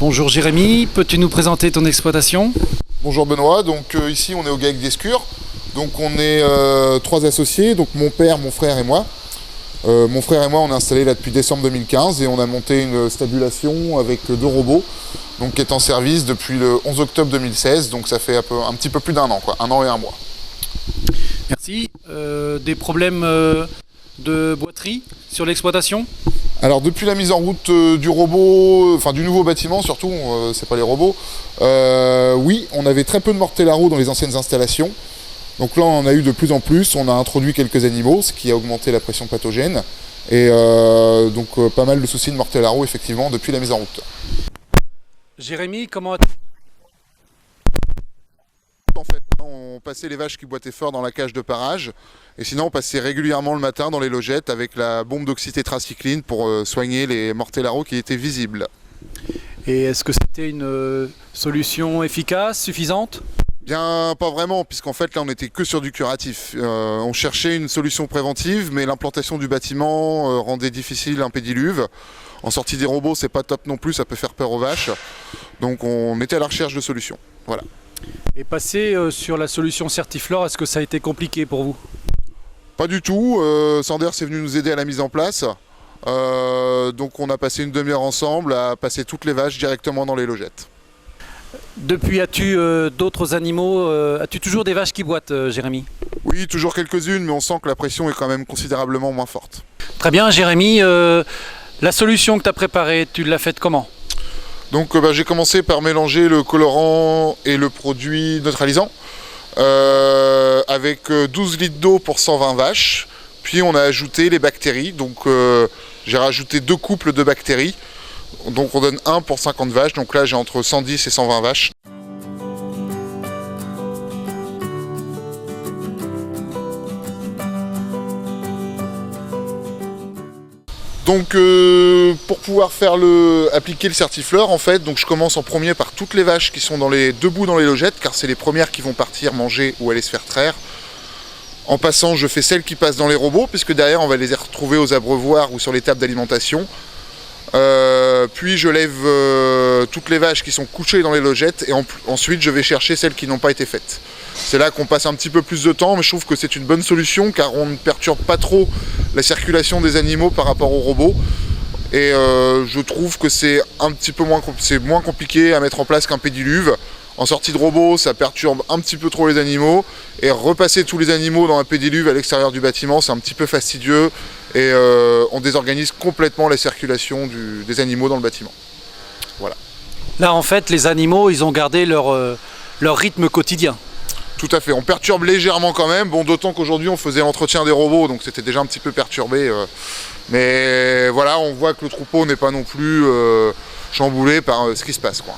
Bonjour Jérémy, peux-tu nous présenter ton exploitation? Bonjour Benoît, donc ici on est au GAEC d'Escures. Donc on est trois associés, donc mon père, mon frère et moi. Mon frère et moi on est installés là depuis décembre 2015 et on a monté une stabulation avec 2 robots donc, qui est en service depuis le 11 octobre 2016, donc ça fait un petit peu plus d'1 an, 1 an et 1 mois. Merci. Des problèmes de boiterie sur l'exploitation? Alors depuis la mise en route du robot, enfin du nouveau bâtiment surtout, c'est pas les robots, oui, on avait très peu de mortellaro dans les anciennes installations. Donc là on en a eu de plus en plus, on a introduit quelques animaux, ce qui a augmenté la pression pathogène. Et donc pas mal de soucis de mortellaro effectivement depuis la mise en route. Jérémy, comment En fait, on passait les vaches qui boitaient fort dans la cage de parage, et sinon on passait régulièrement le matin dans les logettes avec la bombe d'oxytétracycline pour soigner les mortellaro qui étaient visibles. Et est-ce que c'était une solution efficace, suffisante? Bien, pas vraiment, puisqu'en fait là on n'était que sur du curatif. On cherchait une solution préventive, mais l'implantation du bâtiment rendait difficile un pédiluve. En sortie des robots, c'est pas top non plus, ça peut faire peur aux vaches. Donc on était à la recherche de solutions. Voilà. Et passer sur la solution Certiflor, est-ce que ça a été compliqué pour vous? Pas du tout. Sanders est venu nous aider à la mise en place. Donc on a passé une demi-heure ensemble à passer toutes les vaches directement dans les logettes. Depuis, as-tu d'autres animaux? As-tu toujours des vaches qui boitent, Jérémy? Oui, toujours quelques-unes, mais on sent que la pression est quand même considérablement moins forte. Très bien, Jérémy. La solution que tu as préparée, tu l'as faite comment? Donc j'ai commencé par mélanger le colorant et le produit neutralisant avec 12 litres d'eau pour 120 vaches. Puis on a ajouté les bactéries, donc j'ai rajouté 2 couples de bactéries. Donc on donne 1 pour 50 vaches, donc là j'ai entre 110 et 120 vaches. Donc pour pouvoir appliquer le Certiflor, en fait, donc je commence en premier par toutes les vaches qui sont debout dans les logettes, car c'est les premières qui vont partir manger ou aller se faire traire. En passant, je fais celles qui passent dans les robots, puisque derrière on va les retrouver aux abreuvoirs ou sur les tables d'alimentation. Puis je lève toutes les vaches qui sont couchées dans les logettes et ensuite je vais chercher celles qui n'ont pas été faites. C'est là qu'on passe un petit peu plus de temps, mais je trouve que c'est une bonne solution car on ne perturbe pas trop la circulation des animaux par rapport aux robots. Et je trouve que c'est moins compliqué à mettre en place qu'un pédiluve. En sortie de robot, ça perturbe un petit peu trop les animaux. Et repasser tous les animaux dans un pédiluve à l'extérieur du bâtiment, c'est un petit peu fastidieux. Et on désorganise complètement la circulation des animaux dans le bâtiment. Voilà. Là, en fait, les animaux, ils ont gardé leur rythme quotidien. Tout à fait. On perturbe légèrement quand même. Bon, d'autant qu'aujourd'hui, on faisait l'entretien des robots, donc c'était déjà un petit peu perturbé. Mais voilà, on voit que le troupeau n'est pas non plus chamboulé par ce qui se passe, quoi.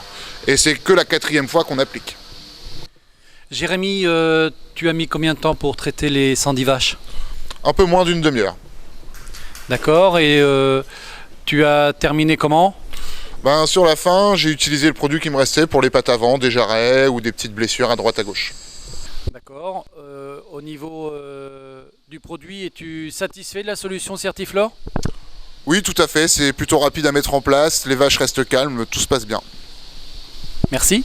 Et c'est que la 4e fois qu'on applique. Jérémy, tu as mis combien de temps pour traiter les 110 vaches? Un peu moins d'une demi-heure. D'accord, et tu as terminé comment? Sur la fin, j'ai utilisé le produit qui me restait pour les pattes avant, des jarrets ou des petites blessures à droite à gauche. D'accord. Au niveau du produit, es-tu satisfait de la solution Certiflor? Oui, tout à fait, c'est plutôt rapide à mettre en place, les vaches restent calmes, tout se passe bien. Merci.